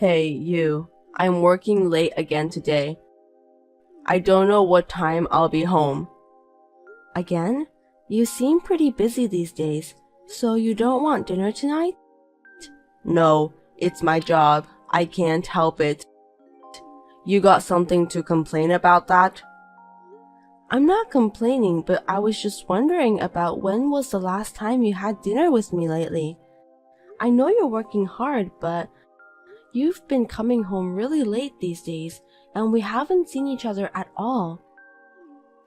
Hey, you. I'm working late again today. I don't know what time I'll be home. Again? You seem pretty busy these days, so you don't want dinner tonight? No, it's my job. I can't help it. You got something to complain about that? I'm not complaining, but I was just wondering about when was the last time you had dinner with me lately. I know you're working hard, but you've been coming home really late these days, and we haven't seen each other at all.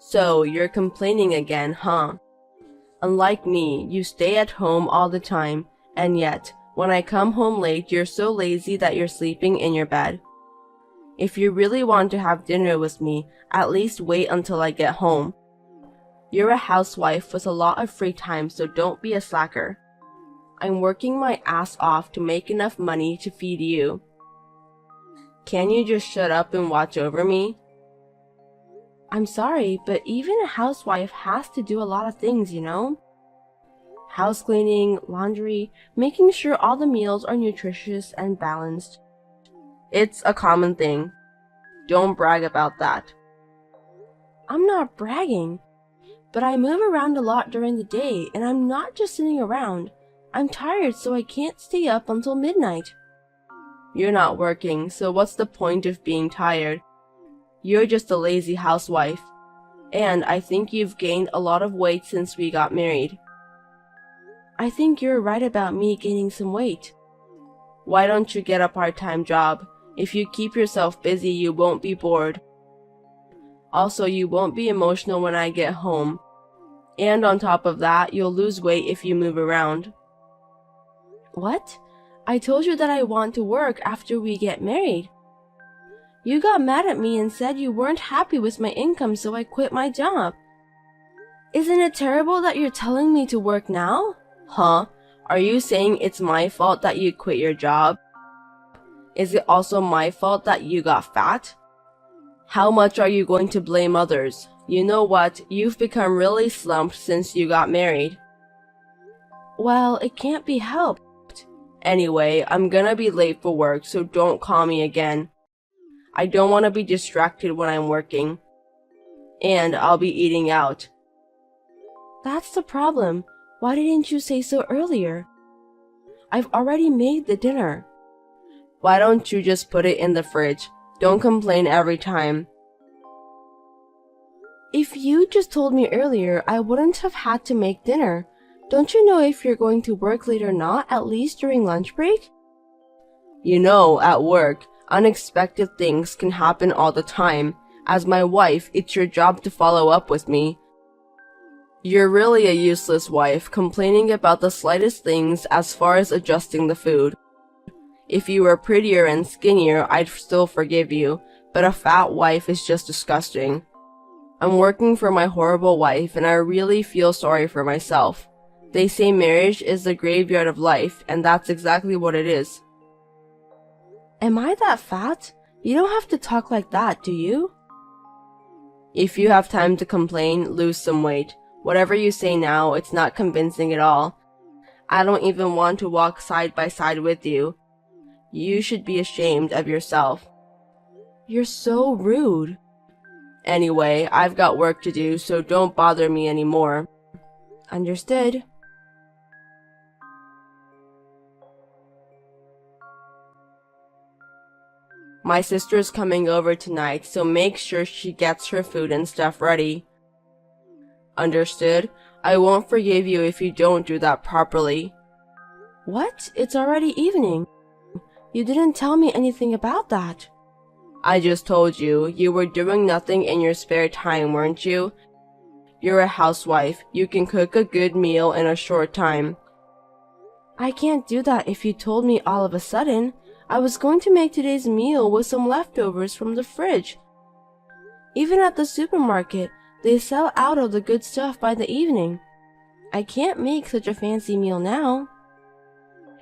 So, you're complaining again, huh? Unlike me, you stay at home all the time, and yet, when I come home late, you're so lazy that you're sleeping in your bed. If you really want to have dinner with me, at least wait until I get home. You're a housewife with a lot of free time, so don't be a slacker. I'm working my ass off to make enough money to feed you. Can you just shut up and watch over me? I'm sorry, but even a housewife has to do a lot of things, you know? House cleaning, laundry, making sure all the meals are nutritious and balanced. It's a common thing. Don't brag about that. I'm not bragging, but I move around a lot during the day, and I'm not just sitting around. I'm tired, so I can't stay up until midnight. You're not working, so what's the point of being tired? You're just a lazy housewife. And I think you've gained a lot of weight since we got married. I think you're right about me gaining some weight. Why don't you get a part-time job? If you keep yourself busy, you won't be bored. Also, you won't be emotional when I get home. And on top of that, you'll lose weight if you move around. What? I told you that I want to work after we get married. You got mad at me and said you weren't happy with my income, so I quit my job. Isn't it terrible that you're telling me to work now? Huh? Are you saying it's my fault that you quit your job? Is it also my fault that you got fat? How much are you going to blame others? You know what? You've become really slumped since you got married. Well, it can't be helped. Anyway, I'm gonna be late for work, so don't call me again. I don't want to be distracted when I'm working. And I'll be eating out. That's the problem. Why didn't you say so earlier? I've already made the dinner. Why don't you just put it in the fridge? Don't complain every time. If you just told me earlier, I wouldn't have had to make dinner. Don't you know if you're going to work late or not, at least during lunch break? You know, at work, unexpected things can happen all the time. As my wife, it's your job to follow up with me. You're really a useless wife, complaining about the slightest things as far as adjusting the food. If you were prettier and skinnier, I'd still forgive you, but a fat wife is just disgusting. I'm working for my horrible wife, and I really feel sorry for myself. They say marriage is the graveyard of life, and that's exactly what it is. Am I that fat? You don't have to talk like that, do you? If you have time to complain, lose some weight. Whatever you say now, it's not convincing at all. I don't even want to walk side by side with you. You should be ashamed of yourself. You're so rude. Anyway, I've got work to do, so don't bother me anymore. Understood. My sister's coming over tonight, so make sure she gets her food and stuff ready. Understood? I won't forgive you if you don't do that properly. What? It's already evening. You didn't tell me anything about that. I just told you, you were doing nothing in your spare time, weren't you? You're a housewife. You can cook a good meal in a short time. I can't do that if you told me all of a sudden. I was going to make today's meal with some leftovers from the fridge. Even at the supermarket, they sell out of the good stuff by the evening. I can't make such a fancy meal now.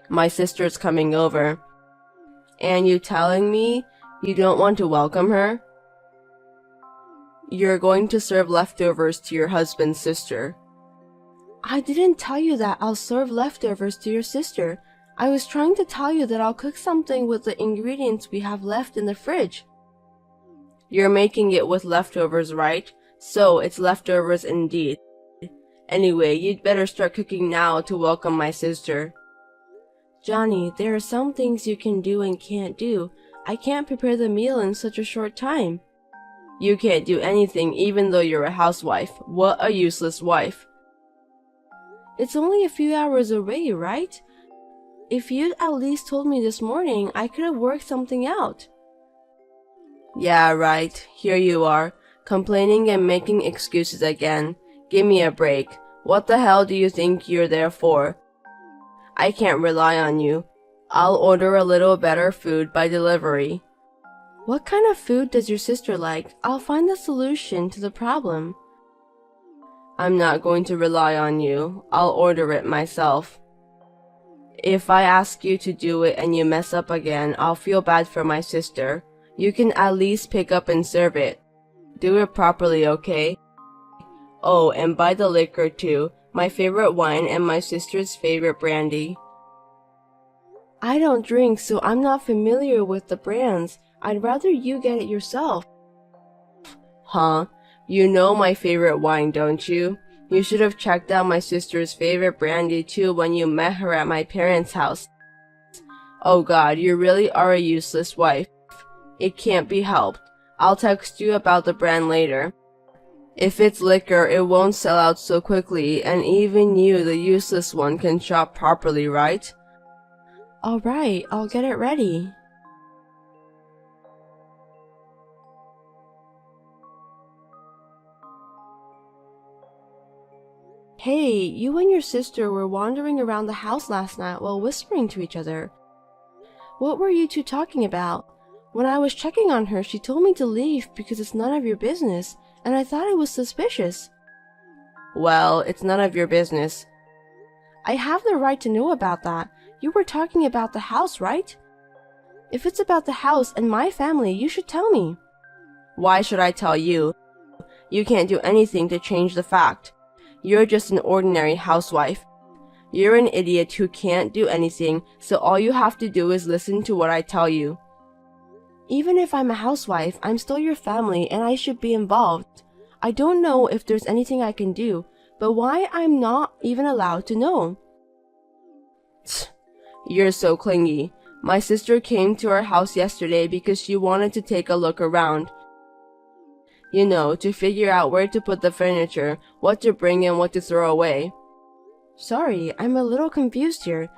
My sister's coming over. And you telling me you don't want to welcome her? You're going to serve leftovers to your husband's sister. I didn't tell you that I'll serve leftovers to your sister. I was trying to tell you that I'll cook something with the ingredients we have left in the fridge. You're making it with leftovers, right? So it's leftovers indeed. Anyway, you'd better start cooking now to welcome my sister. Johnny, there are some things you can do and can't do. I can't prepare the meal in such a short time. You can't do anything even though you're a housewife. What a useless wife. It's only a few hours away, right? If you'd at least told me this morning, I could have worked something out. Yeah, right. Here you are, complaining and making excuses again. Give me a break. What the hell do you think you're there for? I can't rely on you. I'll order a little better food by delivery. What kind of food does your sister like? I'll find the solution to the problem. I'm not going to rely on you. I'll order it myself. If I ask you to do it and you mess up again, I'll feel bad for my sister. You can at least pick up and serve it. Do it properly, okay? Oh, and buy the liquor too. My favorite wine and my sister's favorite brandy. I don't drink, so I'm not familiar with the brands. I'd rather you get it yourself. Huh? You know my favorite wine, don't you? You should have checked out my sister's favorite brandy too when you met her at my parents' house. Oh God, you really are a useless wife. It can't be helped. I'll text you about the brand later. If it's liquor, it won't sell out so quickly, and even you, the useless one, can shop properly, right? Alright, I'll get it ready. Hey, you and your sister were wandering around the house last night while whispering to each other. What were you two talking about? When I was checking on her, she told me to leave because it's none of your business, and I thought it was suspicious. Well, it's none of your business. I have the right to know about that. You were talking about the house, right? If it's about the house and my family, you should tell me. Why should I tell you? You can't do anything to change the fact. You're just an ordinary housewife. You're an idiot who can't do anything, so all you have to do is listen to what I tell you. Even if I'm a housewife, I'm still your family and I should be involved. I don't know if there's anything I can do, but why I'm not even allowed to know? You're so clingy. My sister came to our house yesterday because she wanted to take a look around. You know, to figure out where to put the furniture, what to bring and what to throw away. Sorry, I'm a little confused here.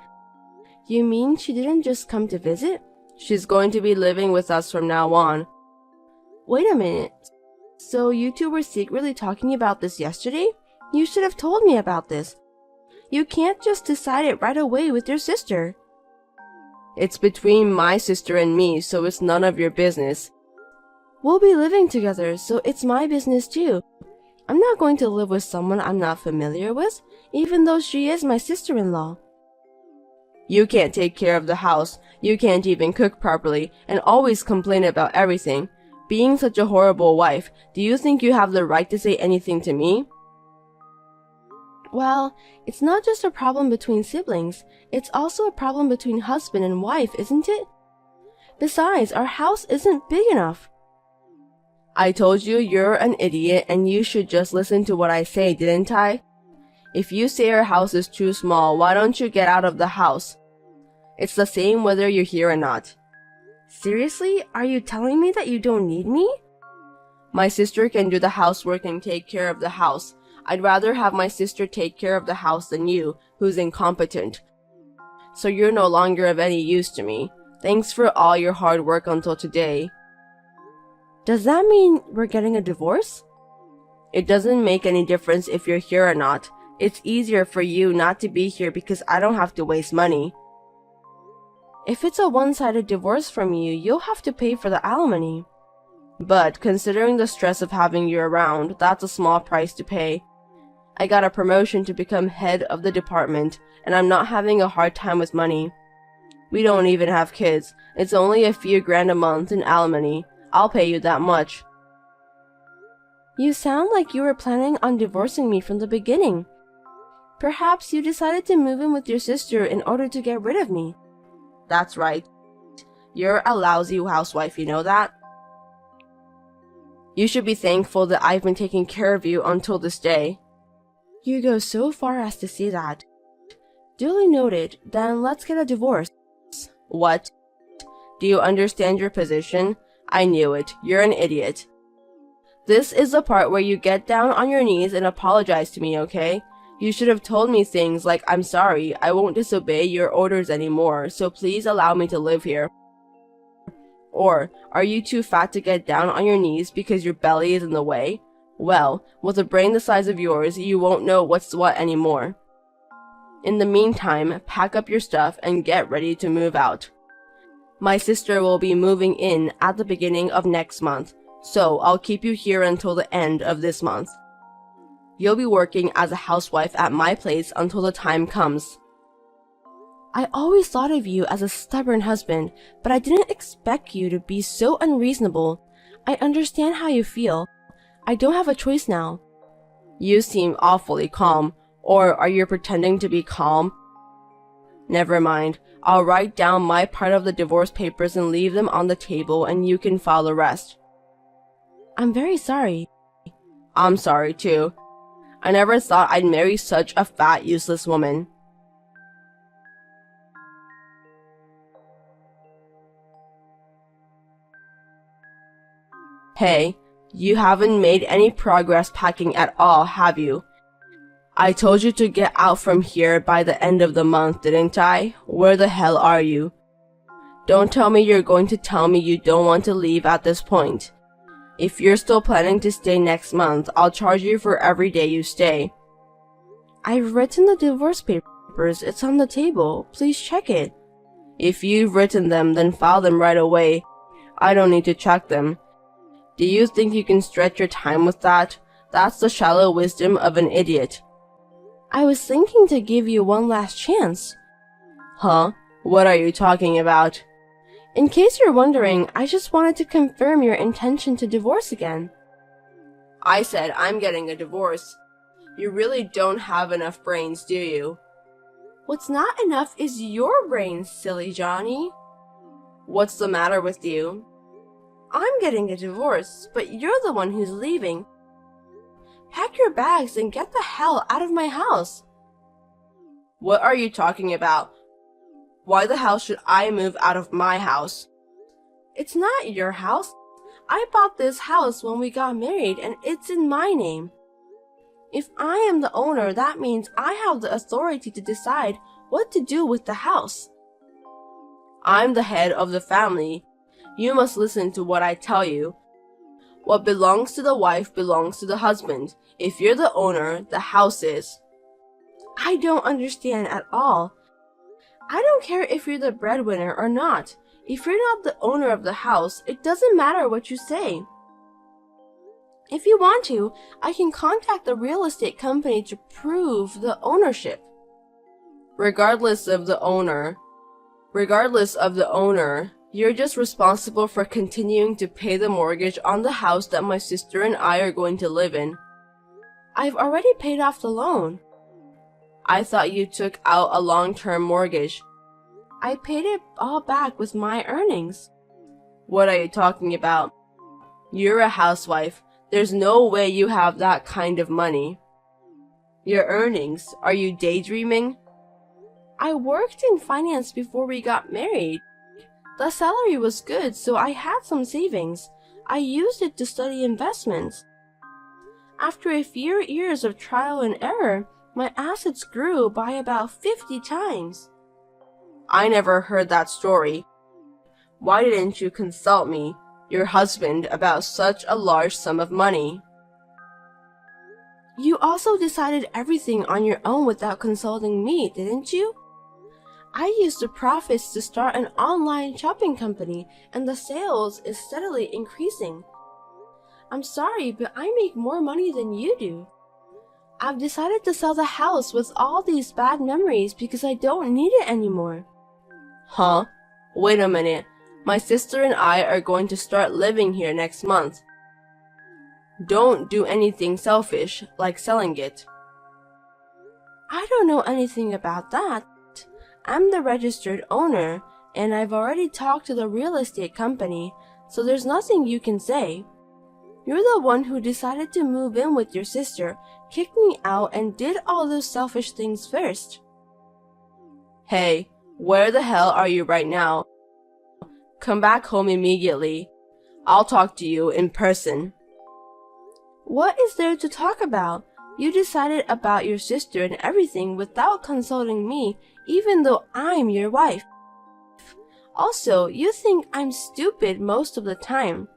You mean she didn't just come to visit? She's going to be living with us from now on. Wait a minute. So you two were secretly talking about this yesterday? You should have told me about this. You can't just decide it right away with your sister. It's between my sister and me, so it's none of your business. We'll be living together, so it's my business too. I'm not going to live with someone I'm not familiar with, even though she is my sister-in-law. You can't take care of the house, you can't even cook properly, and always complain about everything. Being such a horrible wife, do you think you have the right to say anything to me? Well, it's not just a problem between siblings, it's also a problem between husband and wife, isn't it? Besides, our house isn't big enough. I told you you're an idiot and you should just listen to what I say, didn't I? If you say our house is too small, why don't you get out of the house? It's the same whether you're here or not. Seriously? Are you telling me that you don't need me? My sister can do the housework and take care of the house. I'd rather have my sister take care of the house than you, who's incompetent. So you're no longer of any use to me. Thanks for all your hard work until today. Does that mean we're getting a divorce? It doesn't make any difference if you're here or not. It's easier for you not to be here because I don't have to waste money. If it's a one-sided divorce from you, you'll have to pay for the alimony. But considering the stress of having you around, that's a small price to pay. I got a promotion to become head of the department, and I'm not having a hard time with money. We don't even have kids. It's only a few grand a month in alimony. I'll pay you that much. You sound like you were planning on divorcing me from the beginning. Perhaps you decided to move in with your sister in order to get rid of me. That's right. You're a lousy housewife, you know that? You should be thankful that I've been taking care of you until this day. You go so far as to say that. Duly noted, then let's get a divorce. What? Do you understand your position? I knew it. You're an idiot. This is the part where you get down on your knees and apologize to me, okay? You should have told me things like, I'm sorry, I won't disobey your orders anymore, so please allow me to live here. Or, are you too fat to get down on your knees because your belly is in the way? Well, with a brain the size of yours, you won't know what's what anymore. In the meantime, pack up your stuff and get ready to move out. My sister will be moving in at the beginning of next month, so I'll keep you here until the end of this month. You'll be working as a housewife at my place until the time comes. I always thought of you as a stubborn husband, but I didn't expect you to be so unreasonable. I understand how you feel. I don't have a choice now. You seem awfully calm. Or are you pretending to be calm? Never mind. I'll write down my part of the divorce papers and leave them on the table and you can file the rest. I'm very sorry. I'm sorry too. I never thought I'd marry such a fat, useless woman. Hey, you haven't made any progress packing at all, have you? I told you to get out from here by the end of the month, didn't I? Where the hell are you? Don't tell me you're going to tell me you don't want to leave at this point. If you're still planning to stay next month, I'll charge you for every day you stay. I've written the divorce papers. It's on the table. Please check it. If you've written them, then file them right away. I don't need to check them. Do you think you can stretch your time with that? That's the shallow wisdom of an idiot. I was thinking to give you one last chance. Huh? What are you talking about? In case you're wondering, I just wanted to confirm your intention to divorce again. I said I'm getting a divorce. You really don't have enough brains, do you? What's not enough is your brains, silly Johnny. What's the matter with you? I'm getting a divorce, but you're the one who's leaving. Pack your bags and get the hell out of my house. What are you talking about? Why the hell should I move out of my house? It's not your house. I bought this house when we got married and it's in my name. If I am the owner, that means I have the authority to decide what to do with the house. I'm the head of the family. You must listen to what I tell you. What belongs to the wife belongs to the husband. If you're the owner, the house is. I don't understand at all. I don't care if you're the breadwinner or not. If you're not the owner of the house, it doesn't matter what you say. If you want to, I can contact the real estate company to prove the ownership. Regardless of the owner, you're just responsible for continuing to pay the mortgage on the house that my sister and I are going to live in. I've already paid off the loan. I thought you took out a long-term mortgage. I paid it all back with my earnings. What are you talking about? You're a housewife. There's no way you have that kind of money. Your earnings? Are you daydreaming? I worked in finance before we got married. The salary was good, so I had some savings. I used it to study investments. After a few years of trial and error, my assets grew by about 50 times. I never heard that story. Why didn't you consult me, your husband, about such a large sum of money? You also decided everything on your own without consulting me, didn't you? I used the profits to start an online shopping company, and the sales is steadily increasing. I'm sorry, but I make more money than you do. I've decided to sell the house with all these bad memories because I don't need it anymore. Huh? Wait a minute. My sister and I are going to start living here next month. Don't do anything selfish, like selling it. I don't know anything about that. I'm the registered owner, and I've already talked to the real estate company, so there's nothing you can say. You're the one who decided to move in with your sister, kicked me out, and did all those selfish things first. Hey, where the hell are you right now? Come back home immediately. I'll talk to you in person. What is there to talk about? You decided about your sister and everything without consulting me, even though I'm your wife. Also, you think I'm stupid most of the time.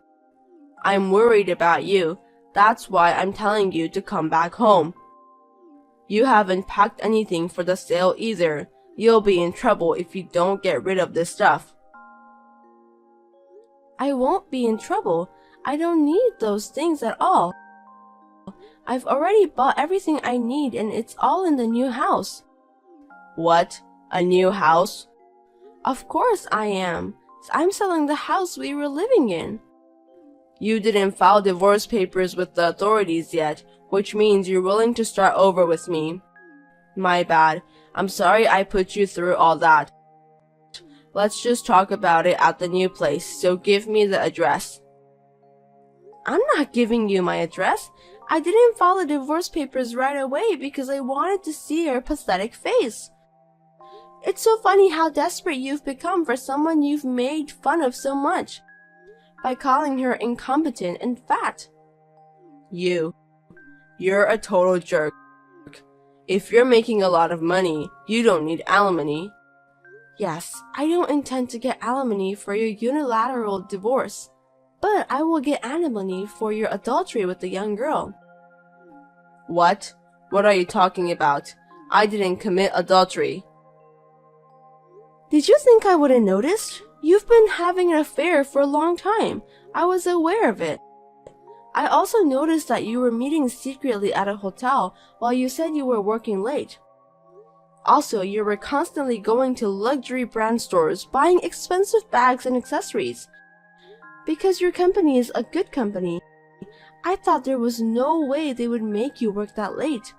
I'm worried about you. That's why I'm telling you to come back home. You haven't packed anything for the sale either. You'll be in trouble if you don't get rid of this stuff. I won't be in trouble. I don't need those things at all. I've already bought everything I need and it's all in the new house. What? A new house? Of course I am. I'm selling the house we were living in. You didn't file divorce papers with the authorities yet, which means you're willing to start over with me. My bad. I'm sorry I put you through all that. Let's just talk about it at the new place, so give me the address. I'm not giving you my address. I didn't file the divorce papers right away because I wanted to see your pathetic face. It's so funny how desperate you've become for someone you've made fun of so much by calling her incompetent and fat. You're a total jerk. If you're making a lot of money, you don't need alimony. Yes, I don't intend to get alimony for your unilateral divorce, but I will get alimony for your adultery with the young girl. What? What are you talking about? I didn't commit adultery. Did you think I wouldn't notice? You've been having an affair for a long time. I was aware of it. I also noticed that you were meeting secretly at a hotel while you said you were working late. Also, you were constantly going to luxury brand stores buying expensive bags and accessories. Because your company is a good company, I thought there was no way they would make you work that late.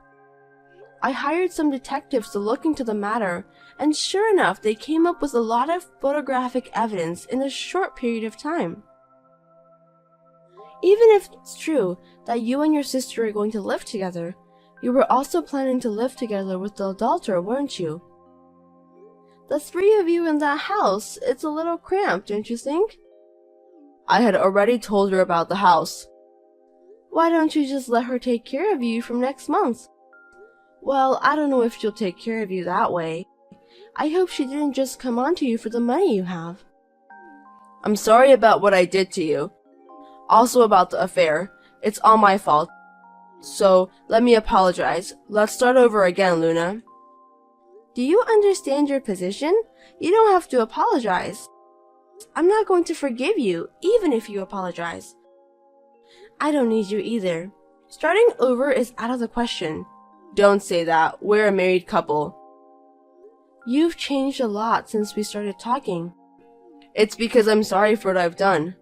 I hired some detectives to look into the matter, and sure enough, they came up with a lot of photographic evidence in a short period of time. Even if it's true that you and your sister are going to live together, you were also planning to live together with the adulterer, weren't you? The three of you in that house, it's a little cramped, don't you think? I had already told her about the house. Why don't you just let her take care of you from next month? Well, I don't know if she'll take care of you that way. I hope she didn't just come on to you for the money you have. I'm sorry about what I did to you. Also about the affair. It's all my fault. So, let me apologize. Let's start over again, Luna. Do you understand your position? You don't have to apologize. I'm not going to forgive you, even if you apologize. I don't need you either. Starting over is out of the question. Don't say that. We're a married couple. You've changed a lot since we started talking. It's because I'm sorry for what I've done.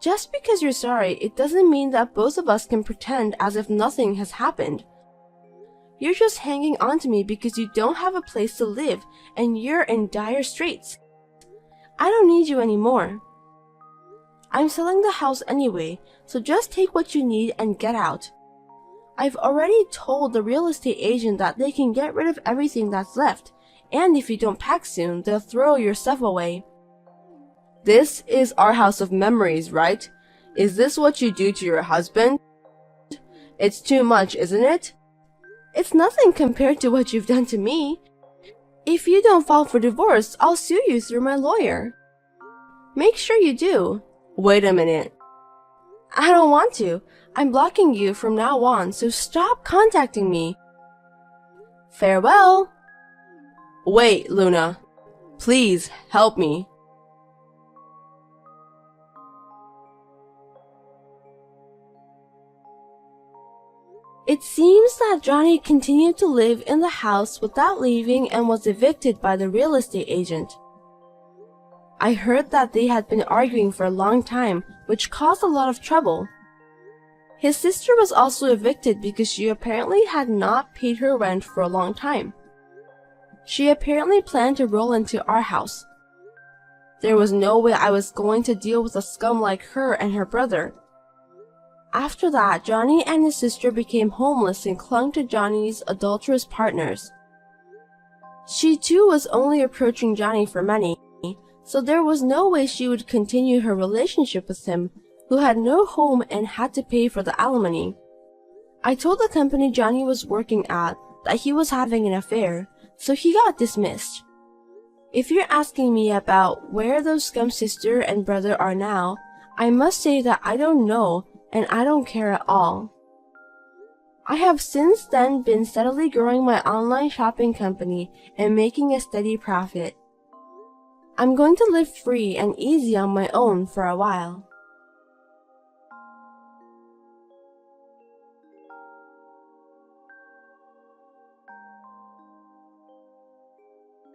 Just because you're sorry, it doesn't mean that both of us can pretend as if nothing has happened. You're just hanging on to me because you don't have a place to live and you're in dire straits. I don't need you anymore. I'm selling the house anyway, so just take what you need and get out. I've already told the real estate agent that they can get rid of everything that's left, and if you don't pack soon, they'll throw your stuff away. This is our house of memories, right? Is this what you do to your husband? It's too much, isn't it? It's nothing compared to what you've done to me. If you don't file for divorce, I'll sue you through my lawyer. Make sure you do. Wait a minute. I don't want to. I'm blocking you from now on, so stop contacting me. Farewell. Wait, Luna. Please, help me. It seems that Johnny continued to live in the house without leaving and was evicted by the real estate agent. I heard that they had been arguing for a long time, which caused a lot of trouble. His sister was also evicted because she apparently had not paid her rent for a long time. She apparently planned to roll into our house. There was no way I was going to deal with a scum like her and her brother. After that, Johnny and his sister became homeless and clung to Johnny's adulterous partners. She too was only approaching Johnny for money, so there was no way she would continue her relationship with him, who had no home and had to pay for the alimony. I told the company Johnny was working at that he was having an affair, so he got dismissed. If you're asking me about where those scum sister and brother are now, I must say that I don't know and I don't care at all. I have since then been steadily growing my online shopping company and making a steady profit. I'm going to live free and easy on my own for a while.